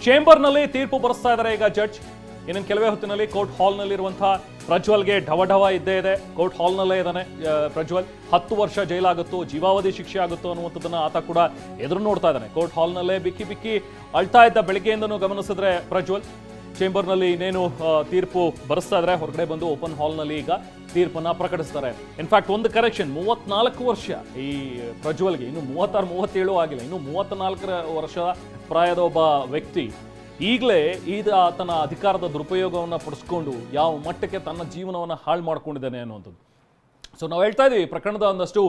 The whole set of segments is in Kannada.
ಚೇಂಬರ್ನಲ್ಲಿ ತೀರ್ಪು ಬರೆಸ್ತಾ ಇದ್ದಾರೆ ಈಗ ಜಡ್ಜ್. ಇನ್ನೊಂದು ಕೆಲವೇ ಹೊತ್ತಿನಲ್ಲಿ ಕೋರ್ಟ್ ಹಾಲ್ನಲ್ಲಿರುವಂತಹ ಪ್ರಜ್ವಲ್ಗೆ ಢವಢವ ಇದ್ದೇ ಇದೆ. ಕೋರ್ಟ್ ಹಾಲ್ನಲ್ಲೇ ಇದ್ದಾನೆ ಪ್ರಜ್ವಲ್. 10 ವರ್ಷ ಜೈಲಾಗುತ್ತೋ, ಜೀವಾವಧಿ ಶಿಕ್ಷೆ ಆಗುತ್ತೋ ಅನ್ನುವಂಥದ್ದನ್ನ ಆತ ಕೂಡ ಎದುರು ನೋಡ್ತಾ ಇದ್ದಾನೆ. ಕೋರ್ಟ್ ಹಾಲ್ನಲ್ಲೇ ಬಿಕ್ಕಿ ಬಿಕ್ಕಿ ಅಳ್ತಾ ಇದ್ದ ಬೆಳಗ್ಗೆಯಿಂದನೂ ಗಮನಿಸಿದ್ರೆ ಪ್ರಜ್ವಲ್. ಚೇಂಬರ್ನಲ್ಲಿ ಇನ್ನೇನು ತೀರ್ಪು ಬರೆಸ್ತಾ ಇದ್ದಾರೆ. ಹೊರಗಡೆ ಬಂದು ಓಪನ್ ಹಾಲ್ನಲ್ಲಿ ಈಗ ತೀರ್ಪನ್ನ ಪ್ರಕಟಿಸ್ತಾರೆ. ಇನ್ಫ್ಯಾಕ್ಟ್ ಒಂದು ಕರೆಕ್ಷನ್, 34 ವರ್ಷ ಈ ಪ್ರಜ್ವಲ್ಗೆ, ಇನ್ನು 36 37 ಆಗಿಲ್ಲ, ಇನ್ನು 34 ವರ್ಷದ ಪ್ರಾಯದ ಒಬ್ಬ ವ್ಯಕ್ತಿ ಈಗಲೇ ಆತನ ಅಧಿಕಾರದ ದುರುಪಯೋಗವನ್ನು ಪಡಿಸ್ಕೊಂಡು ಯಾವ ಮಟ್ಟಕ್ಕೆ ತನ್ನ ಜೀವನವನ್ನು ಹಾಳು ಮಾಡ್ಕೊಂಡಿದ್ದಾನೆ ಅನ್ನುವಂಥದ್ದು. ಸೊ ನಾವು ಹೇಳ್ತಾ ಇದೀವಿ ಪ್ರಕರಣದ ಒಂದಷ್ಟು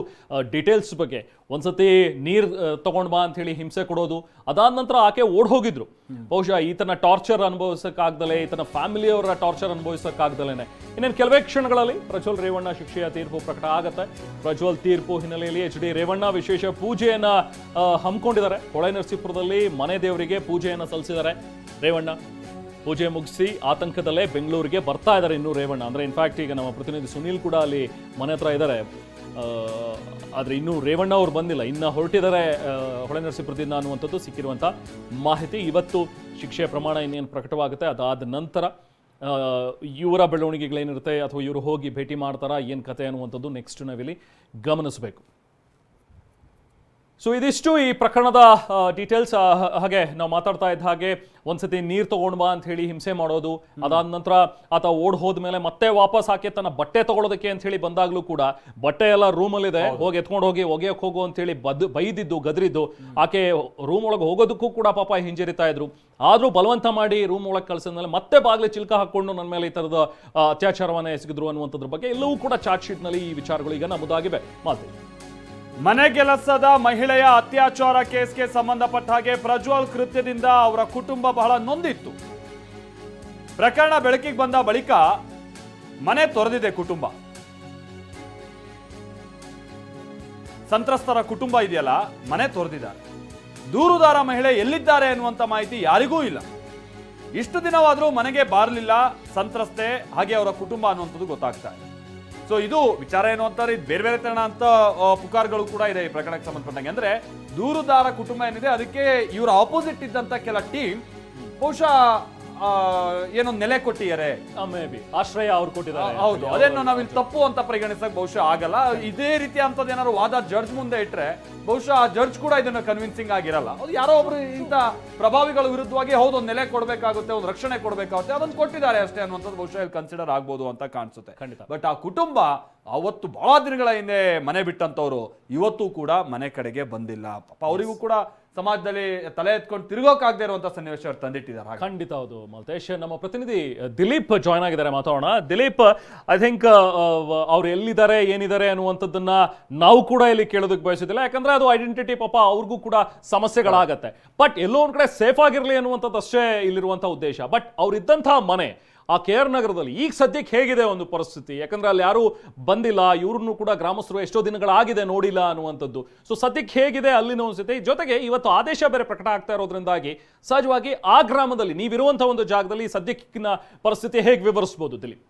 ಡೀಟೇಲ್ಸ್ ಬಗ್ಗೆ. ಒಂದ್ಸತಿ ನೀರು ತಗೊಂಡ್ ಬಾ ಅಂತ ಹೇಳಿ ಹಿಂಸೆ ಕೊಡೋದು, ಅದಾದ ನಂತರ ಆಕೆ ಓಡ್ ಹೋಗಿದ್ರು. ಬಹುಶಃ ಈತನ ಟಾರ್ಚರ್ ಅನುಭವಿಸಕ್ಕಾಗ್ದಲೇ, ಈತನ ಫ್ಯಾಮಿಲಿಯವರ ಟಾರ್ಚರ್ ಅನುಭವಿಸಕ್ಕಾಗ್ದಲೇನೆ ಇನ್ನೇನು ಕೆಲವೇ ಕ್ಷಣಗಳಲ್ಲಿ ಪ್ರಜ್ವಲ್ ರೇವಣ್ಣ ಶಿಕ್ಷೆಯ ತೀರ್ಪು ಪ್ರಕಟ ಆಗುತ್ತೆ. ಪ್ರಜ್ವಲ್ ತೀರ್ಪು ಹಿನ್ನೆಲೆಯಲ್ಲಿ HD ರೇವಣ್ಣ ವಿಶೇಷ ಪೂಜೆಯನ್ನ ಹಮ್ಮಿಕೊಂಡಿದ್ದಾರೆ. ಹೊಳೆನರಸೀಪುರದಲ್ಲಿ ಮನೆ ದೇವರಿಗೆ ಪೂಜೆಯನ್ನ ಸಲ್ಲಿಸಿದ್ದಾರೆ ರೇವಣ್ಣ. ಪೂಜೆ ಮುಗಿಸಿ ಆತಂಕದಲ್ಲೇ ಬೆಂಗಳೂರಿಗೆ ಬರ್ತಾ ಇದ್ದಾರೆ ಇನ್ನು ರೇವಣ್ಣ. ಅಂದರೆ ಇನ್ಫ್ಯಾಕ್ಟ್ ಈಗ ನಮ್ಮ ಪ್ರತಿನಿಧಿ ಸುನೀಲ್ ಕೂಡ ಅಲ್ಲಿ ಮನೆ ಹತ್ರ ಇದ್ದಾರೆ. ಆದರೆ ಇನ್ನೂ ರೇವಣ್ಣ ಅವ್ರು ಬಂದಿಲ್ಲ, ಇನ್ನು ಹೊರಟಿದ್ದಾರೆ ಹೊಳೆನರಸೀಪುರದಿಂದ ಅನ್ನುವಂಥದ್ದು ಸಿಕ್ಕಿರುವಂಥ ಮಾಹಿತಿ. ಇವತ್ತು ಶಿಕ್ಷೆಯ ಪ್ರಮಾಣ ಇನ್ನೇನು ಪ್ರಕಟವಾಗುತ್ತೆ. ಅದಾದ ನಂತರ ಇವರ ಬೆಳವಣಿಗೆಗಳೇನಿರುತ್ತೆ, ಅಥವಾ ಇವರು ಹೋಗಿ ಭೇಟಿ ಮಾಡ್ತಾರಾ, ಏನು ಕತೆ ಅನ್ನುವಂಥದ್ದು ನೆಕ್ಸ್ಟ್ ನಾವಿಲ್ಲಿ ಗಮನಿಸಬೇಕು. ಸೊ ಇದಿಷ್ಟು ಈ ಪ್ರಕರಣದ ಡೀಟೇಲ್ಸ್. ಹಾಗೆ ನಾವು ಮಾತಾಡ್ತಾ ಇದ್ದ ಹಾಗೆ ಒಂದ್ಸತಿ ನೀರು ತಗೊಂಡ್ ಬಾ ಅಂತ ಹೇಳಿ ಹಿಂಸೆ ಮಾಡೋದು, ಅದಾದ ನಂತರ ಆತ ಓಡ್ ಹೋದ್ಮೇಲೆ ಮತ್ತೆ ವಾಪಸ್ ಆಕೆ ತನ್ನ ಬಟ್ಟೆ ತಗೊಳ್ಳೋದಕ್ಕೆ ಅಂತ ಹೇಳಿ ಬಂದಾಗ್ಲೂ ಕೂಡ ಬಟ್ಟೆ ಎಲ್ಲ ರೂಮಲ್ಲಿದೆ, ಹೋಗಿ ಎತ್ಕೊಂಡು ಹೋಗಿ ಒಗೆಯಕ್ಕೆ ಹೋಗು ಅಂತ ಹೇಳಿ ಬೈದಿದ್ದು ಗದ್ರಿದ್ದು, ಆಕೆ ರೂಮ್ ಒಳಗೆ ಹೋಗೋದಕ್ಕೂ ಕೂಡ ಪಾಪ ಹಿಂಜರಿತಾ ಇದ್ರು. ಆದ್ರೂ ಬಲವಂತ ಮಾಡಿ ರೂಮ್ ಒಳಗೆ ಕಳ್ಸಿದ್ಮೇಲೆ ಮತ್ತೆ ಬಾಗ್ಲಿ ಚಿಲ್ಕ ಹಾಕೊಂಡು ನನ್ನ ಮೇಲೆ ಈ ತರದ ಅತ್ಯಾಚಾರವನ್ನ ಎಸಗಿದ್ರು ಅನ್ನುವಂಥದ್ರ ಬಗ್ಗೆ ಎಲ್ಲವೂ ಕೂಡ ಚಾರ್ಜ್ ಶೀಟ್ ನಲ್ಲಿ ಈ ವಿಚಾರಗಳು ಈಗ ನಮೂದಾಗಿವೆ. ಮಾತು ಮನೆಗೆಲಸದ ಮಹಿಳೆಯ ಅತ್ಯಾಚಾರ ಕೇಸ್ಗೆ ಸಂಬಂಧಪಟ್ಟ ಹಾಗೆ ಪ್ರಜ್ವಲ್ ಕೃತ್ಯದಿಂದ ಅವರ ಕುಟುಂಬ ಬಹಳ ನೊಂದಿತ್ತು. ಪ್ರಕರಣ ಬೆಳಕಿಗೆ ಬಂದ ಬಳಿಕ ಮನೆ ತೊರೆದಿದೆ ಕುಟುಂಬ. ಸಂತ್ರಸ್ತರ ಕುಟುಂಬ ಇದೆಯಲ್ಲ, ಮನೆ ತೊರೆದಿದ್ದಾರೆ. ದೂರುದಾರ ಮಹಿಳೆ ಎಲ್ಲಿದ್ದಾರೆ ಅನ್ನುವಂಥ ಮಾಹಿತಿ ಯಾರಿಗೂ ಇಲ್ಲ. ಇಷ್ಟು ದಿನವಾದರೂ ಮನೆಗೆ ಬಾರಲಿಲ್ಲ ಸಂತ್ರಸ್ತೆ ಹಾಗೆ ಅವರ ಕುಟುಂಬ ಅನ್ನುವಂಥದ್ದು ಗೊತ್ತಾಗ್ತಾ ಇದೆ. ಸೊ ಇದು ವಿಚಾರ ಏನು ಅಂತಾರೆ, ಬೇರೆ ಬೇರೆ ತರಣ ಅಂತ ಪುಕಾರ್ಗಳು ಕೂಡ ಇದೆ ಈ ಪ್ರಕರಣಕ್ಕೆ ಸಂಬಂಧಪಟ್ಟಂಗೆ. ಅಂದ್ರೆ ದೂರುದಾರ ಕುಟುಂಬ ಏನಿದೆ ಅದಕ್ಕೆ ಇವರ ಆಪೋಸಿಟ್ ಇದ್ದಂತ ಕೆಲ ಟೀಮ್ ಬಹುಶಃ ಏನೋ ನೆಲೆ ಕೊಟ್ಟಿದ್ದಾರೆ, ಮೇ ಬಿ ಆಶ್ರಯ ಅವ್ರು ಕೊಟ್ಟಿದ್ದಾರೆ. ಹೌದು, ಅದೇನೋ ನಾವಿಲ್ಲಿ ತಪ್ಪು ಅಂತ ಪರಿಗಣಿಸಕ್ ಬಹುಶಃ ಆಗಲ್ಲ. ಇದೇ ರೀತಿ ಅಂತದ್ ಏನಾದ್ರು ವಾದ ಜಡ್ಜ್ ಮುಂದೆ ಇಟ್ರೆ ಬಹುಶಃ ಆ ಜಡ್ಜ್ ಕೂಡ ಇದನ್ನ ಕನ್ವಿನ್ಸಿಂಗ್ ಆಗಿರಲ್ಲ. ಅದು ಯಾರೋ ಒಬ್ರು ಇಂಥ ಪ್ರಭಾವಿಗಳ ವಿರುದ್ಧವಾಗಿ ಹೌದು ಒಂದು ನೆಲೆ ಕೊಡ್ಬೇಕಾಗುತ್ತೆ, ಒಂದು ರಕ್ಷಣೆ ಕೊಡ್ಬೇಕಾಗುತ್ತೆ, ಅದನ್ನು ಕೊಟ್ಟಿದ್ದಾರೆ ಅಷ್ಟೇ ಅನ್ನುವಂಥದ್ದು ಬಹುಶಃ ಇಲ್ಲಿ ಕನ್ಸಿಡರ್ ಆಗ್ಬೋದು ಅಂತ ಕಾಣಿಸುತ್ತೆ. ಖಂಡಿತ. ಬಟ್ ಆ ಕುಟುಂಬ ಅವತ್ತು ಬಹಳ ದಿನಗಳ ಹಿಂದೆ ಮನೆ ಬಿಟ್ಟಂತವ್ರು ಇವತ್ತು ಕೂಡ ಮನೆ ಕಡೆಗೆ ಬಂದಿಲ್ಲ. ಪಾಪ ಅವರಿಗೂ ಕೂಡ ಸಮಾಜದಲ್ಲಿ ತಲೆ ಎತ್ಕೊಂಡು ತಿರುಗೋಕಾಗದೇ ಇರುವಂತಹ ಸನ್ನಿವೇಶ ಅವ್ರು ತಂದಿಟ್ಟಿದ್ದಾರೆ. ಖಂಡಿತ ಹೌದು ಮಲ್ತೇಶ್. ನಮ್ಮ ಪ್ರತಿನಿಧಿ ದಿಲೀಪ್ ಜಾಯ್ನ್ ಆಗಿದ್ದಾರೆ, ಮಾತಾಡೋಣ. ದಿಲೀಪ್, ಐ ಥಿಂಕ್ ಅವ್ರು ಎಲ್ಲಿದ್ದಾರೆ ಏನಿದ್ದಾರೆ ಅನ್ನುವಂಥದ್ದನ್ನ ನಾವು ಕೂಡ ಇಲ್ಲಿ ಕೇಳೋದಕ್ಕೆ ಬಯಸಿದಿಲ್ಲ, ಯಾಕಂದ್ರೆ ಅದು ಐಡೆಂಟಿಟಿ ಪಾಪ ಅವ್ರಿಗೂ ಕೂಡ ಸಮಸ್ಯೆಗಳಾಗತ್ತೆ. ಬಟ್ ಎಲ್ಲೋ ಒಂದ್ ಕಡೆ ಸೇಫ್ ಆಗಿರ್ಲಿ ಅನ್ನುವಂಥದ್ದು ಅಷ್ಟೇ ಇಲ್ಲಿರುವಂತಹ ಉದ್ದೇಶ. ಬಟ್ ಅವ್ರಿದ್ದಂತಹ ಮನೆ ಆ KR ನಗರದಲ್ಲಿ ಈಗ ಸದ್ಯಕ್ಕೆ ಹೇಗಿದೆ ಒಂದು ಪರಿಸ್ಥಿತಿ? ಯಾಕಂದ್ರೆ ಅಲ್ಲಿ ಯಾರು ಬಂದಿಲ್ಲ, ಇವ್ರನ್ನು ಕೂಡ ಗ್ರಾಮಸ್ಥರು ಎಷ್ಟೋ ದಿನಗಳಾಗಿದೆ ನೋಡಿಲ್ಲ ಅನ್ನುವಂಥದ್ದು. ಸೊ ಸದ್ಯಕ್ಕೆ ಹೇಗಿದೆ ಅಲ್ಲಿನ ಅನ್ಸುತ್ತೆ. ಜೊತೆಗೆ ಇವತ್ತು ಆದೇಶ ಬೇರೆ ಪ್ರಕಟ ಆಗ್ತಾ ಇರೋದ್ರಿಂದಾಗಿ ಸಹಜವಾಗಿ ಆ ಗ್ರಾಮದಲ್ಲಿ ನೀವಿರುವಂತಹ ಒಂದು ಜಾಗದಲ್ಲಿ ಸದ್ಯಕ್ಕಿನ ಪರಿಸ್ಥಿತಿ ಹೇಗೆ ವಿವರಿಸಬಹುದು ದಿಲೀಪ್?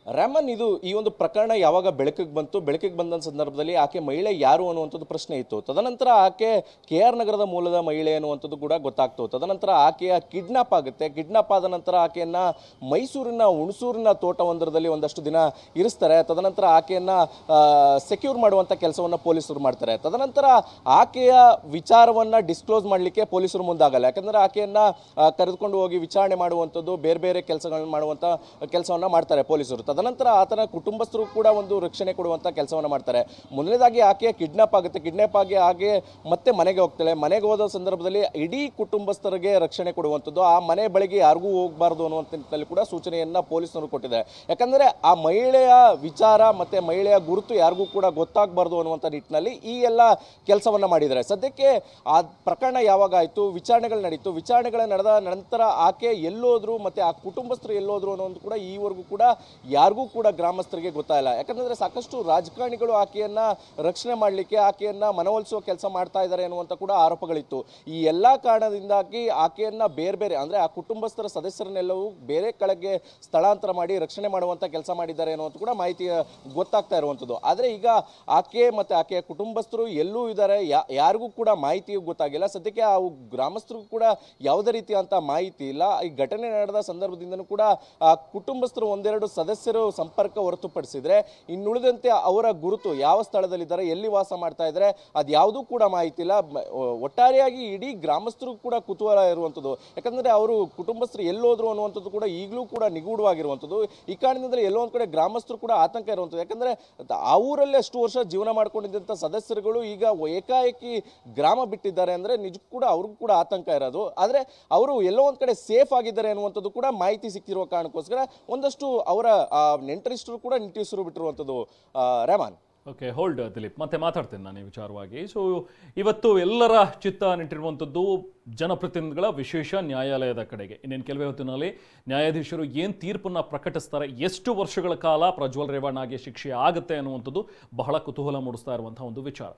ರಾಮನ್, ಇದು ಈ ಒಂದು ಪ್ರಕರಣ ಯಾವಾಗ ಬೆಳಕಿಗೆ ಬಂದ ಸಂದರ್ಭದಲ್ಲಿ ಆಕೆ ಮಹಿಳೆ ಯಾರು ಅನ್ನುವಂಥದ್ದು ಪ್ರಶ್ನೆ ಇತ್ತು. ತದನಂತರ ಆಕೆ KR ನಗರದ ಮೂಲದ ಮಹಿಳೆ ಅನ್ನುವಂಥದ್ದು ಕೂಡ ಗೊತ್ತಾಗ್ತು. ತದನಂತರ ಆಕೆಯ ಕಿಡ್ನಾಪ್ ಆಗುತ್ತೆ. ಕಿಡ್ನಾಪ್ ಆದ ನಂತರ ಆಕೆಯನ್ನ ಮೈಸೂರಿನ ಹುಣಸೂರಿನ ತೋಟವೊಂದರಲ್ಲಿ ಒಂದಷ್ಟು ದಿನ ಇರಿಸ್ತಾರೆ. ತದನಂತರ ಆಕೆಯನ್ನ ಸೆಕ್ಯೂರ್ ಮಾಡುವಂಥ ಕೆಲಸವನ್ನು ಪೊಲೀಸರು ಮಾಡ್ತಾರೆ. ತದನಂತರ ಆಕೆಯ ವಿಚಾರವನ್ನ ಡಿಸ್ಕ್ಲೋಸ್ ಮಾಡಲಿಕ್ಕೆ ಪೊಲೀಸರು ಮುಂದಾಗಲ್ಲ. ಯಾಕಂದ್ರೆ ಆಕೆಯನ್ನ ಕರೆದುಕೊಂಡು ಹೋಗಿ ವಿಚಾರಣೆ ಮಾಡುವಂಥದ್ದು, ಬೇರೆ ಬೇರೆ ಕೆಲಸಗಳನ್ನ ಮಾಡುವಂಥ ಕೆಲಸವನ್ನ ಮಾಡ್ತಾರೆ ಪೊಲೀಸರು. ತದನಂತರ ಆತನ ಕುಟುಂಬಸ್ಥರು ಕೂಡ ಒಂದು ರಕ್ಷಣೆ ಕೊಡುವಂಥ ಕೆಲಸವನ್ನು ಮಾಡ್ತಾರೆ. ಮೊದಲನೇದಾಗಿ ಆಕೆ ಕಿಡ್ನಾಪ್ ಆಗುತ್ತೆ. ಕಿಡ್ನಾಪ್ ಆಗಿ ಹಾಗೆ ಮತ್ತೆ ಮನೆಗೆ ಹೋಗ್ತಾಳೆ. ಮನೆಗೆ ಹೋದ ಸಂದರ್ಭದಲ್ಲಿ ಇಡೀ ಕುಟುಂಬಸ್ಥರಿಗೆ ರಕ್ಷಣೆ ಕೊಡುವಂಥದ್ದು, ಆ ಮನೆ ಬಳಿಗೆ ಯಾರಿಗೂ ಹೋಗಬಾರ್ದು ಅನ್ನುವಂಥ ನಿಟ್ಟಿನಲ್ಲಿ ಕೂಡ ಸೂಚನೆಯನ್ನ ಪೊಲೀಸರು ಕೊಟ್ಟಿದ್ದಾರೆ. ಯಾಕಂದರೆ ಆ ಮಹಿಳೆಯ ವಿಚಾರ ಮತ್ತೆ ಮಹಿಳೆಯ ಗುರುತು ಯಾರಿಗೂ ಕೂಡ ಗೊತ್ತಾಗಬಾರ್ದು ಅನ್ನುವಂಥ ನಿಟ್ಟಿನಲ್ಲಿ ಈ ಎಲ್ಲ ಕೆಲಸವನ್ನು ಮಾಡಿದ್ದಾರೆ. ಸದ್ಯಕ್ಕೆ ಆ ಪ್ರಕರಣ ಯಾವಾಗ ಆಯಿತು, ವಿಚಾರಣೆಗಳು ನಡೀತು. ವಿಚಾರಣೆಗಳು ನಡೆದ ನಂತರ ಆಕೆ ಎಲ್ಲೋದ್ರು ಮತ್ತೆ ಆ ಕುಟುಂಬಸ್ಥರು ಎಲ್ಲೋದ್ರು ಅನ್ನೋದು ಕೂಡ ಈವರೆಗೂ ಕೂಡ ಯಾರು ಯಾರಿಗೂ ಕೂಡ ಗ್ರಾಮಸ್ಥರಿಗೆ ಗೊತ್ತಾಯಿಲ್ಲ. ಯಾಕಂದರೆ ಸಾಕಷ್ಟು ರಾಜಕಾರಣಿಗಳು ಆಕೆಯನ್ನು ರಕ್ಷಣೆ ಮಾಡಲಿಕ್ಕೆ, ಆಕೆಯನ್ನು ಮನವೊಲಿಸುವ ಕೆಲಸ ಮಾಡ್ತಾ ಇದ್ದಾರೆ ಅನ್ನುವಂಥ ಕೂಡ ಆರೋಪಗಳಿತ್ತು. ಈ ಎಲ್ಲ ಕಾರಣದಿಂದಾಗಿ ಆಕೆಯನ್ನು ಬೇರೆ ಬೇರೆ ಅಂದರೆ ಆ ಕುಟುಂಬಸ್ಥರ ಸದಸ್ಯರನ್ನೆಲ್ಲವೂ ಬೇರೆ ಕಡೆಗೆ ಸ್ಥಳಾಂತರ ಮಾಡಿ ರಕ್ಷಣೆ ಮಾಡುವಂಥ ಕೆಲಸ ಮಾಡಿದ್ದಾರೆ ಅನ್ನುವಂಥ ಕೂಡ ಮಾಹಿತಿ ಗೊತ್ತಾಗ್ತಾ ಇರುವಂಥದ್ದು. ಆದರೆ ಈಗ ಆಕೆ ಮತ್ತು ಆಕೆಯ ಕುಟುಂಬಸ್ಥರು ಎಲ್ಲೂ ಇದ್ದಾರೆ, ಯಾರಿಗೂ ಕೂಡ ಮಾಹಿತಿಯೂ ಗೊತ್ತಾಗಿಲ್ಲ. ಸದ್ಯಕ್ಕೆ ಆ ಗ್ರಾಮಸ್ಥರಿಗೂ ಕೂಡ ಯಾವುದೇ ರೀತಿಯಂಥ ಮಾಹಿತಿ ಇಲ್ಲ. ಈ ಘಟನೆ ನಡೆದ ಸಂದರ್ಭದಿಂದನೂ ಕೂಡ ಆ ಕುಟುಂಬಸ್ಥರು ಒಂದೆರಡು ಸದಸ್ಯರು ಸಂಪರ್ಕ ಹೊರತುಪಡಿಸಿದ್ರೆ ಇನ್ನುಳಿದಂತೆ ಅವರ ಗುರುತು ಯಾವ ಸ್ಥಳದಲ್ಲಿದ್ದಾರೆ, ಎಲ್ಲಿ ವಾಸ ಮಾಡ್ತಾ ಇದ್ದಾರೆ, ಅದು ಯಾವುದೂ ಕೂಡ ಮಾಹಿತಿ ಇಲ್ಲ. ಒಟ್ಟಾರೆಯಾಗಿ ಇಡೀ ಗ್ರಾಮಸ್ಥರು ಕೂಡ ಕುತೂಹಲ ಇರುವಂಥದ್ದು. ಯಾಕಂದರೆ ಅವರು ಕುಟುಂಬಸ್ಥರು ಎಲ್ಲೋದ್ರು ಅನ್ನುವಂಥದ್ದು ಕೂಡ ಈಗಲೂ ಕೂಡ ನಿಗೂಢವಾಗಿರುವಂಥದ್ದು. ಈ ಕಾರಣದಿಂದಲೇ ಎಲ್ಲೋ ಒಂದು ಕಡೆ ಗ್ರಾಮಸ್ಥರು ಕೂಡ ಆತಂಕ ಇರುವಂಥದ್ದು. ಯಾಕಂದರೆ ಆ ಊರಲ್ಲಿ ಅಷ್ಟು ವರ್ಷ ಜೀವನ ಮಾಡ್ಕೊಂಡಿದ್ದಂಥ ಸದಸ್ಯರುಗಳು ಈಗ ಏಕಾಏಕಿ ಗ್ರಾಮ ಬಿಟ್ಟಿದ್ದಾರೆ ಅಂದರೆ ನಿಜಕ್ಕೂ ಕೂಡ ಅವ್ರಿಗೂ ಕೂಡ ಆತಂಕ ಇರೋದು. ಆದರೆ ಅವರು ಎಲ್ಲೋ ಒಂದು ಕಡೆ ಸೇಫ್ ಆಗಿದ್ದಾರೆ ಅನ್ನುವಂಥದ್ದು ಕೂಡ ಮಾಹಿತಿ ಸಿಕ್ತಿರುವ ಕಾರಣಕ್ಕೋಸ್ಕರ ಒಂದಷ್ಟು ಅವರ ನೆಂಟರಿಷ್ಟರು ಕೂಡ ನಿಟ್ಟುಸಿರು ಬಿಟ್ಟಿರುವಂಥದ್ದು. ರೆಹಮಾನ್. ಓಕೆ, ಹೋಲ್ಡ್ ದಿಲೀಪ್, ಮತ್ತೆ ಮಾತಾಡ್ತೇನೆ ನಾನು ಈ ವಿಚಾರವಾಗಿ. ಸೊ ಇವತ್ತು ಎಲ್ಲರ ಚಿತ್ತ ನಿಂತಿರುವಂಥದ್ದು ಜನಪ್ರತಿನಿಧಿಗಳ ವಿಶೇಷ ನ್ಯಾಯಾಲಯದ ಕಡೆಗೆ. ಇನ್ನೇನು ಕೆಲವೇ ಹೊತ್ತಿನಲ್ಲಿ ನ್ಯಾಯಾಧೀಶರು ಏನು ತೀರ್ಪನ್ನು ಪ್ರಕಟಿಸ್ತಾರೆ, ಎಷ್ಟು ವರ್ಷಗಳ ಕಾಲ ಪ್ರಜ್ವಲ್ ರೇವಣ್ಣಗೆ ಶಿಕ್ಷೆ ಆಗುತ್ತೆ ಅನ್ನುವಂಥದ್ದು ಬಹಳ ಕುತೂಹಲ ಮೂಡಿಸ್ತಾ ಇರುವಂಥ ಒಂದು ವಿಚಾರ.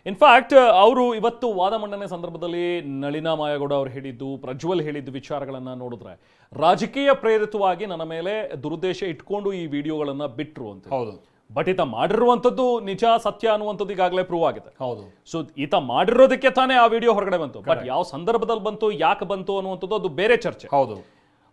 ಇನ್ಫ್ಯಾಕ್ಟ್ ಅವರು ಇವತ್ತು ವಾದ ಮಂಡನೆ ಸಂದರ್ಭದಲ್ಲಿ ನಳಿನಾ ಮಾಯಗೌಡ ಅವರು ಹೇಳಿದ್ದು, ಪ್ರಜ್ವಲ್ ಹೇಳಿದ್ದು ವಿಚಾರಗಳನ್ನು ನೋಡಿದ್ರೆ ರಾಜಕೀಯ ಪ್ರೇರಿತವಾಗಿ ನನ್ನ ಮೇಲೆ ದುರುದ್ದೇಶ ಇಟ್ಕೊಂಡು ಈ ವಿಡಿಯೋಗಳನ್ನು ಬಿಟ್ಟರು ಅಂತ. ಹೌದು, ಬಟ್ ಈತ ಮಾಡಿರುವಂಥದ್ದು ನಿಜ ಸತ್ಯ ಅನ್ನುವಂಥದ್ದು ಈಗಾಗಲೇ ಪ್ರೂವ್ ಆಗಿದೆ. ಹೌದು. ಸೊ ಈತ ಮಾಡಿರೋದಕ್ಕೆ ತಾನೇ ಆ ವಿಡಿಯೋ ಹೊರಗಡೆ ಬಂತು. ಬಟ್ ಯಾವ ಸಂದರ್ಭದಲ್ಲಿ ಬಂತು, ಯಾಕೆ ಬಂತು ಅನ್ನುವಂಥದ್ದು ಅದು ಬೇರೆ ಚರ್ಚೆ. ಹೌದು.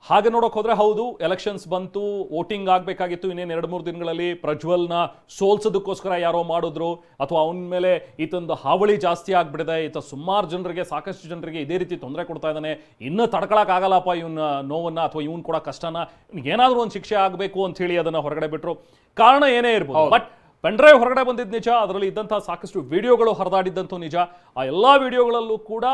ಹಾಗೆ ನೋಡೋಕೆ ಹೋದ್ರೆ ಹೌದು, ಎಲೆಕ್ಷನ್ಸ್ ಬಂತು, ವೋಟಿಂಗ್ ಆಗಬೇಕಾಗಿತ್ತು. ಇನ್ನೇನು 2-3 ದಿನಗಳಲ್ಲಿ ಪ್ರಜ್ವಲ್ನ ಸೋಲ್ಸೋದಕ್ಕೋಸ್ಕರ ಯಾರೋ ಮಾಡಿದ್ರು, ಅಥವಾ ಅವನ ಮೇಲೆ ಈತಂದು ಹಾವಳಿ ಜಾಸ್ತಿ ಆಗ್ಬಿಡಿದೆ, ಈತ ಸುಮಾರು ಜನರಿಗೆ, ಸಾಕಷ್ಟು ಜನರಿಗೆ ಇದೇ ರೀತಿ ತೊಂದರೆ ಕೊಡ್ತಾ ಇದ್ದಾನೆ, ಇನ್ನೂ ತಡ್ಕೊಳಕ್ಕಾಗಲ್ಲಪ್ಪ ಇವನ ನೋವನ್ನ ಅಥವಾ ಇವನ್ ಕೂಡ ಕಷ್ಟನ, ಏನಾದರೂ ಒಂದು ಶಿಕ್ಷೆ ಆಗಬೇಕು ಅಂತ ಹೇಳಿ ಅದನ್ನ ಹೊರಗಡೆ ಬಿಟ್ಟರು. ಕಾರಣ ಏನೇ ಇರ್ಬೋದು, ಬಟ್ ಪೆನ್ಡ್ರೈವ್ ಹೊರಗಡೆ ಬಂದಿದ್ದು ನಿಜ, ಅದರಲ್ಲಿ ಇದ್ದಂತಹ ಸಾಕಷ್ಟು ವಿಡಿಯೋಗಳು ಹರಿದಾಡಿದ್ದಂತೂ ನಿಜ. ಆ ಎಲ್ಲ ವಿಡಿಯೋಗಳಲ್ಲೂ ಕೂಡ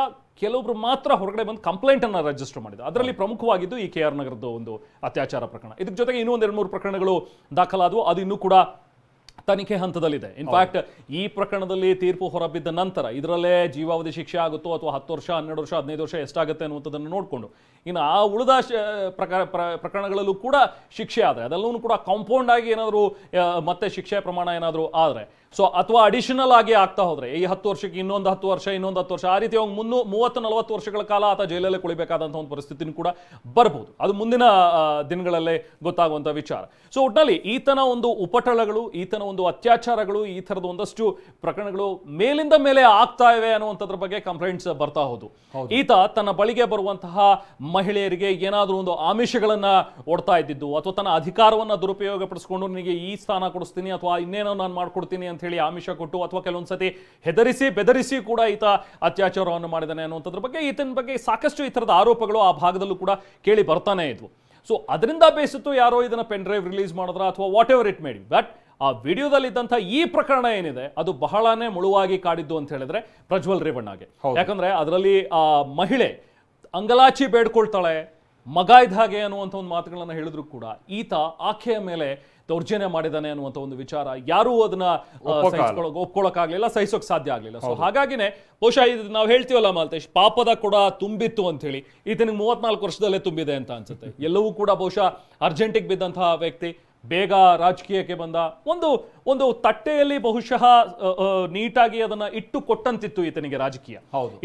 ಕೆಲವೊಬ್ರು ಮಾತ್ರ ಹೊರಗಡೆ ಬಂದು ಕಂಪ್ಲೇಂಟ್ ಅನ್ನ ರಿಜಿಸ್ಟರ್ ಮಾಡಿದ್ರು. ಅದರಲ್ಲಿ ಪ್ರಮುಖವಾಗಿದ್ದು ಈ KR ನಗರದ ಒಂದು ಅತ್ಯಾಚಾರ ಪ್ರಕರಣ. ಇದರ ಜೊತೆಗೆ ಇನ್ನೂ 2-3 ಪ್ರಕರಣಗಳು ದಾಖಲಾದವು, ಅದು ಇನ್ನೂ ಕೂಡ ತನಿಖೆ ಹಂತದಲ್ಲಿದೆ. ಇನ್ಫ್ಯಾಕ್ಟ್ ಈ ಪ್ರಕರಣದಲ್ಲಿ ತೀರ್ಪು ಹೊರಬಿದ್ದ ನಂತರ ಇದರಲ್ಲೇ ಜೀವಾವಧಿ ಶಿಕ್ಷೆ ಆಗುತ್ತೋ ಅಥವಾ 10 ವರ್ಷ, 12 ವರ್ಷ, 15 ವರ್ಷ ಎಷ್ಟಾಗುತ್ತೆ ಅನ್ನುವಂಥದ್ದನ್ನು ನೋಡಿಕೊಂಡು ಇನ್ನು ಆ ಉಳಿದ ಪ್ರಕರಣಗಳಲ್ಲೂ ಕೂಡ ಶಿಕ್ಷೆ ಆದರೆ ಅದೆಲ್ಲವೂ ಕೂಡ ಕಾಂಪೌಂಡ್ ಆಗಿ ಏನಾದರೂ ಮತ್ತೆ ಶಿಕ್ಷೆ ಪ್ರಮಾಣ ಏನಾದರೂ ಆದರೆ, ಸೊ ಅಥವಾ ಅಡಿಷನಲ್ ಆಗಿ ಆಗ್ತಾ ಹೋದ್ರೆ ಈ 10 ವರ್ಷಕ್ಕೆ ಇನ್ನೊಂದು 10 ವರ್ಷ, ಇನ್ನೊಂದು 10 ವರ್ಷ, ಆ ರೀತಿ 30-40 ವರ್ಷಗಳ ಕಾಲ ಆತ ಜೈಲಲ್ಲೇ ಕುಳಿಬೇಕಾದಂಥ ಒಂದು ಪರಿಸ್ಥಿತಿನೂ ಕೂಡ ಬರ್ಬೋದು. ಅದು ಮುಂದಿನ ದಿನಗಳಲ್ಲೇ ಗೊತ್ತಾಗುವಂಥ ವಿಚಾರ. ಸೊ ಒಟ್ಟಿನಲ್ಲಿ ಈತನ ಒಂದು ಉಪಟಳಗಳು, ಈತನ ಒಂದು ಅತ್ಯಾಚಾರಗಳು, ಈ ಥರದ ಒಂದಷ್ಟು ಪ್ರಕರಣಗಳು ಮೇಲಿಂದ ಮೇಲೆ ಆಗ್ತಾ ಇವೆ ಅನ್ನುವಂಥದ್ರ ಬಗ್ಗೆ ಕಂಪ್ಲೇಂಟ್ಸ್ ಬರ್ತಾ ಹೋದು. ಈತ ತನ್ನ ಬಳಿಗೆ ಬರುವಂತಹ ಮಹಿಳೆಯರಿಗೆ ಏನಾದರೂ ಒಂದು ಆಮಿಷಗಳನ್ನ ಒಡ್ತಾ ಇದ್ದಿದ್ದು, ಅಥವಾ ತನ್ನ ಅಧಿಕಾರವನ್ನ ದುರುಪಯೋಗ ಪಡಿಸ್ಕೊಂಡು ನನಗೆ ಈ ಸ್ಥಾನ ಕೊಡಿಸ್ತೀನಿ ಅಥವಾ ಇನ್ನೇನೋ ನಾನು ಮಾಡ್ಕೊಡ್ತೀನಿ ಅಂತ ಹೇಳಿ ಆಮಿಷ ಕೊಟ್ಟು, ಅಥವಾ ಕೆಲವೊಂದ್ಸತಿ ಹೆದರಿಸಿ ಬೆದರಿಸಿ ಕೂಡ ಈತ ಅತ್ಯಾಚಾರವನ್ನು ಮಾಡಿದ್ದಾನೆ ಅನ್ನುವಂಥದ್ರ ಬಗ್ಗೆ, ಈತನ ಬಗ್ಗೆ ಸಾಕಷ್ಟು ಈ ಥರದ ಆರೋಪಗಳು ಆ ಭಾಗದಲ್ಲೂ ಕೂಡ ಕೇಳಿ ಬರ್ತಾನೆ ಇದ್ವು. ಸೊ ಅದರಿಂದ ಬೇಸಿತ್ತು ಯಾರೋ ಇದನ್ನ ಪೆನ್ ಡ್ರೈವ್ ರಿಲೀಸ್ ಮಾಡಿದ್ರ ಅಥವಾ what ever it made. But ಆ ವಿಡಿಯೋದಲ್ಲಿದ್ದಂಥ ಈ ಪ್ರಕರಣ ಏನಿದೆ ಅದು ಬಹಳನೇ ಮುಳುವಾಗಿ ಕಾಡಿದ್ದು ಅಂತ ಹೇಳಿದ್ರೆ ಪ್ರಜ್ವಲ್ ರೇವಣ್ಣಗೆ. ಯಾಕಂದ್ರೆ ಅದರಲ್ಲಿ ಆ ಮಹಿಳೆ ಅಂಗಲಾಚಿ ಬೇಡ್ಕೊಳ್ತಾಳೆ, ಮಗ ಇದ್ದ ಹಾಗೆ ಅನ್ನುವಂಥ ಒಂದು ಮಾತುಗಳನ್ನ ಹೇಳಿದ್ರು ಕೂಡ ಈತ ಆಕೆಯ ಮೇಲೆ ದೌರ್ಜನ್ಯ ಮಾಡಿದಾನೆ ಅನ್ನುವಂಥ ಒಂದು ವಿಚಾರ ಯಾರೂ ಅದನ್ನ ಒಪ್ಕೊಳ್ಳೋಕ್ಕಾಗ್ಲಿಲ್ಲ, ಸಹಿಸೋಕ್ ಸಾಧ್ಯ ಆಗ್ಲಿಲ್ಲ. ಸೊ ಹಾಗಾಗಿನೇ ಬಹುಶಃ ಇದು ನಾವು ಹೇಳ್ತೀವಲ್ಲ ಮಾಲ್ತೇಶ್, ಪಾಪದ ಕೂಡ ತುಂಬಿತ್ತು ಅಂತ ಹೇಳಿ, ಈತನಿಗೆ 34 ವರ್ಷದಲ್ಲೇ ತುಂಬಿದೆ ಅಂತ ಅನ್ಸುತ್ತೆ. ಎಲ್ಲವೂ ಕೂಡ ಬಹುಶಃ ಅರ್ಜೆಂಟಿಗೆ ಬಿದ್ದಂತಹ ವ್ಯಕ್ತಿ, ಬೇಗ ರಾಜಕೀಯಕ್ಕೆ ಬಂದ, ಒಂದು ತಟ್ಟೆಯಲ್ಲಿ ಬಹುಶಃ ನೀಟಾಗಿ ಅದನ್ನ ಇಟ್ಟು ಕೊಟ್ಟಂತಿತ್ತು ಈತನಿಗೆ ರಾಜಕೀಯ.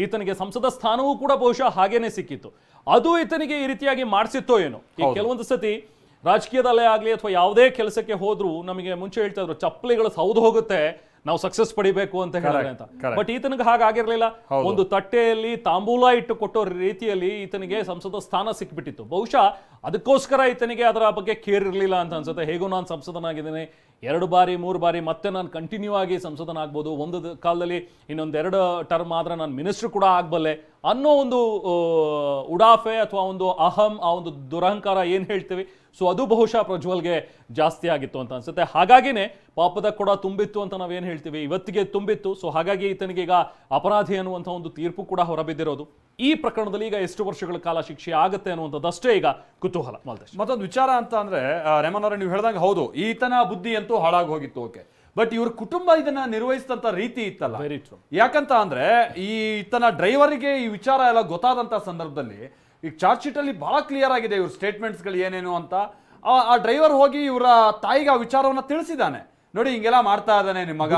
ಈತನಿಗೆ ಸಂಸದ ಸ್ಥಾನವೂ ಕೂಡ ಬಹುಶಃ ಹಾಗೇನೆ ಸಿಕ್ಕಿತ್ತು. ಅದು ಈತನಿಗೆ ಈ ರೀತಿಯಾಗಿ ಮಾಡಿಸಿತ್ತೋ ಏನೋ. ಈ ಕೆಲವೊಂದು ಸತಿ ರಾಜಕೀಯದಲ್ಲೇ ಆಗ್ಲಿ ಅಥವಾ ಯಾವುದೇ ಕೆಲಸಕ್ಕೆ ಹೋದ್ರು ನಮಗೆ ಮುಂಚೆ ಹೇಳ್ತಾ ಇದ್ರು ಚಪ್ಪಲಿಗಳು ಸೌದು ಹೋಗುತ್ತೆ, ನಾವು ಸಕ್ಸಸ್ ಪಡಿಬೇಕು ಅಂತ ಹೇಳಿದ್ರೆ ಅಂತ. ಬಟ್ ಈತನಿಗೆ ಹಾಗಾಗಿರ್ಲಿಲ್ಲ. ಒಂದು ತಟ್ಟೆಯಲ್ಲಿ ತಾಂಬೂಲ ಇಟ್ಟು ಕೊಟ್ಟೋ ರೀತಿಯಲ್ಲಿ ಈತನಿಗೆ ಸಂಸದ ಸ್ಥಾನ ಸಿಕ್ಬಿಟ್ಟಿತ್ತು. ಬಹುಶಃ ಅದಕ್ಕೋಸ್ಕರ ಈತನಿಗೆ ಅದರ ಬಗ್ಗೆ ಕೇರ್ ಇರಲಿಲ್ಲ ಅಂತ ಅನ್ಸುತ್ತೆ. ಹೇಗೂ ನಾನು ಸಂಸದನಾಗಿದ್ದೇನೆ, 2 ಬಾರಿ 3 ಬಾರಿ ಮತ್ತೆ ನಾನು ಕಂಟಿನ್ಯೂ ಆಗಿ ಸಂಸದನಾಗ್ಬೋದು, ಒಂದು ಕಾಲದಲ್ಲಿ ಇನ್ನೊಂದು 2 ಟರ್ಮ್ ಆದ್ರೆ ನಾನು ಮಿನಿಸ್ಟರ್ ಕೂಡ ಆಗಬಲ್ಲೆ ಅನ್ನೋ ಒಂದು ಉಡಾಫೆ ಅಥವಾ ಒಂದು ಅಹಂ, ಆ ಒಂದು ದುರಹಂಕಾರ ಏನ್ ಹೇಳ್ತೀವಿ, ಸೊ ಅದು ಬಹುಶಃ ಪ್ರಜ್ವಲ್ಗೆ ಜಾಸ್ತಿ ಆಗಿತ್ತು ಅಂತ ಅನ್ಸುತ್ತೆ. ಹಾಗಾಗಿನೇ ಪಾಪದ ಕೂಡ ತುಂಬಿತ್ತು ಅಂತ ನಾವೇನ್ ಹೇಳ್ತೀವಿ, ಇವತ್ತಿಗೆ ತುಂಬಿತ್ತು. ಸೊ ಹಾಗಾಗಿ ಈತನಿಗೆ ಈಗ ಅಪರಾಧಿ ಅನ್ನುವಂಥ ಒಂದು ತೀರ್ಪು ಕೂಡ ಹೊರಬಿದ್ದಿರೋದು. ಈ ಪ್ರಕರಣದಲ್ಲಿ ಈಗ ಎಷ್ಟು ವರ್ಷಗಳ ಕಾಲ ಶಿಕ್ಷೆ ಆಗುತ್ತೆ ಅನ್ನುವಂಥದ್ದಷ್ಟೇ ಈಗ ಕುತೂಹಲ. ಮತ್ತೊಂದು ವಿಚಾರ ಅಂತ ಅಂದ್ರೆ ರೆಹಮಾನ್ ಅವರೇ, ನೀವು ಹೇಳಿದಾಗ ಹೌದು, ಈತನ ಬುದ್ಧಿ ಅಂತೂ ಹಾಳಾಗಿ ಹೋಗಿತ್ತು. ಓಕೆ, ಬಟ್ ಇವ್ರ ಕುಟುಂಬ ಇದನ್ನ ನಿರ್ವಹಿಸಿದಂತ ರೀತಿ ಇತ್ತಲ್ಲ, ವೆರಿ ಟ್ರೂ. ಯಾಕಂತ ಅಂದ್ರೆ ಈ ಈತನ ಡ್ರೈವರ್ಗೆ ಈ ವಿಚಾರ ಎಲ್ಲ ಗೊತ್ತಾದಂತ ಸಂದರ್ಭದಲ್ಲಿ ಈಗ ಚಾರ್ಜ್ ಶೀಟ್ ಅಲ್ಲಿ ಬಹಳ ಕ್ಲಿಯರ್ ಆಗಿದೆ ಇವ್ರ ಸ್ಟೇಟ್ಮೆಂಟ್ಸ್ ಗಳು ಏನೇನು ಅಂತ. ಆ ಡ್ರೈವರ್ ಹೋಗಿ ಇವರ ತಾಯಿಗೆ ಆ ವಿಚಾರವನ್ನ ತಿಳಿಸಿದ್ದಾನೆ. ನೋಡಿ ಹಿಂಗೆಲ್ಲ ಮಾಡ್ತಾ ಇದ್ದಾನೆ ನಿಮ್ಮ ಮಗ,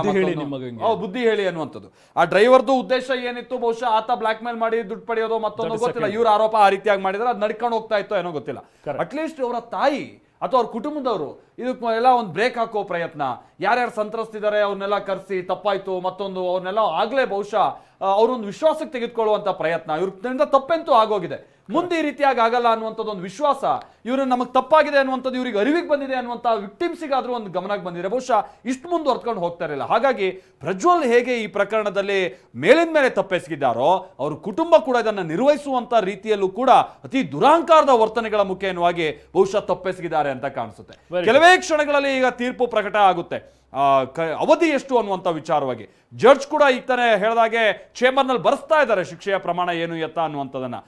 ಬುದ್ಧಿ ಹೇಳಿ ಅನ್ನುವಂಥದ್ದು. ಆ ಡ್ರೈವರ್ದು ಉದ್ದೇಶ ಏನಿತ್ತು, ಬಹುಶಃ ಆತ ಬ್ಲಾಕ್ ಮೇಲ್ ಮಾಡಿ ದುಡ್ಡು ಪಡೆಯೋದು ಮತ್ತೊಂದು ಗೊತ್ತಿಲ್ಲ. ಇವ್ರ ಆರೋಪ ಆ ರೀತಿಯಾಗಿ ಮಾಡಿದ್ರೆ ಅದು ನಡ್ಕೊಂಡು ಹೋಗ್ತಾ ಇತ್ತು ಏನೋ ಗೊತ್ತಿಲ್ಲ. ಅಟ್ಲೀಸ್ಟ್ ಅವರ ತಾಯಿ ಅಥವಾ ಅವ್ರ ಕುಟುಂಬದವರು ಇದಕ್ಕೆಲ್ಲ ಒಂದು ಬ್ರೇಕ್ ಹಾಕೋ ಪ್ರಯತ್ನ, ಯಾರ್ಯಾರು ಸಂತ್ರಸ್ತಿದ್ದಾರೆ ಅವ್ರನ್ನೆಲ್ಲ ಕರೆಸಿ ತಪ್ಪಾಯ್ತು ಮತ್ತೊಂದು ಅವ್ರನ್ನೆಲ್ಲ ಆಗ್ಲೇ ಬಹುಶಃ ಅವ್ರೊಂದು ವಿಶ್ವಾಸಕ್ಕೆ ತೆಗೆದುಕೊಳ್ಳುವಂತ ಪ್ರಯತ್ನ, ಇವ್ರಿಂದ ತಪ್ಪೆಂತೂ ಆಗೋಗಿದೆ, ಮುಂದೆ ಈ ರೀತಿಯಾಗಿ ಆಗಲ್ಲ ಅನ್ನುವಂಥದ್ದು ಒಂದು ವಿಶ್ವಾಸ, ಇವರು ನಮಗೆ ತಪ್ಪಾಗಿದೆ ಅನ್ನುವಂಥದ್ದು ಇವ್ರಿಗೆ ಅರಿವಿಗೆ ಬಂದಿದೆ ಅನ್ನುವಂಥ ವಿಕ್ಟಿಮ್ಸಿಗಾದ್ರೂ ಒಂದು ಗಮನಕ್ಕೆ ಬಂದಿದೆ, ಬಹುಶಃ ಇಷ್ಟು ಮುಂದುವರ್ಕೊಂಡು ಹೋಗ್ತಾ ಇರಲಿಲ್ಲ. ಹಾಗಾಗಿ ಪ್ರಜ್ವಲ್ ಹೇಗೆ ಈ ಪ್ರಕರಣದಲ್ಲಿ ಮೇಲಿನ ಮೇಲೆ ತಪ್ಪೆಸಗಿದ್ದಾರೋ ಅವ್ರ ಕುಟುಂಬ ಕೂಡ ಇದನ್ನು ನಿರ್ವಹಿಸುವಂತ ರೀತಿಯಲ್ಲೂ ಕೂಡ ಅತಿ ದುರಾಂಕಾರದ ವರ್ತನೆಗಳ ಮುಖೇನವಾಗಿ ಬಹುಶಃ ತಪ್ಪೆಸಗಿದ್ದಾರೆ ಅಂತ ಕಾಣಿಸುತ್ತೆ. ಕೆಲವೇ ಕ್ಷಣಗಳಲ್ಲಿ ಈಗ ತೀರ್ಪು ಪ್ರಕಟ ಆಗುತ್ತೆ. ಅವಧಿ ಎಷ್ಟು ಅನ್ನುವಂಥ ವಿಚಾರವಾಗಿ ಜಡ್ಜ್ ಕೂಡ ಈಗ ತಾನೇ ಹೇಳಿದಾಗೆ ಚೇಂಬರ್ನಲ್ಲಿ ಬರೆಸ್ತಾ ಇದ್ದಾರೆ ಶಿಕ್ಷೆಯ ಪ್ರಮಾಣ ಏನು ಎತ್ತ ಅನ್ನುವಂಥದ್ದನ್ನ.